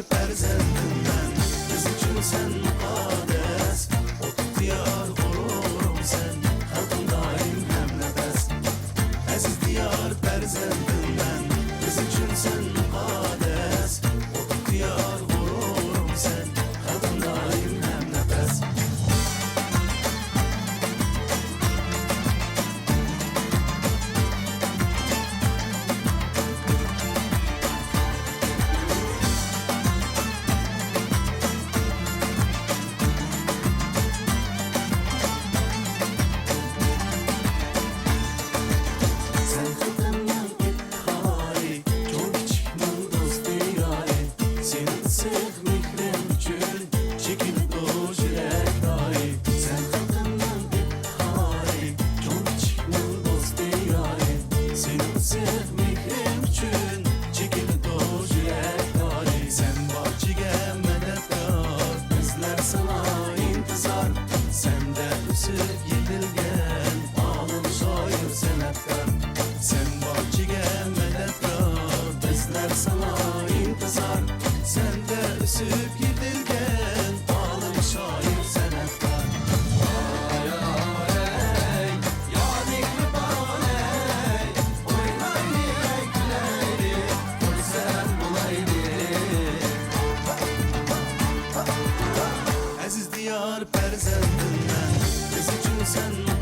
perzendimden, biz için sen mukaddes. Otup diyar gururum sen, halkın daim hem nefes. Aziz diyar perzendimden, biz için sen mukaddes. Otup diyar gururum sen, halkın daim hem nefes. Üsüp gidilgen ağlı şair senetkar. Ay ay yanikli bahaney, oynayli güleri, güzel bulaylı. Aziz diyar perzendimden, biz için sen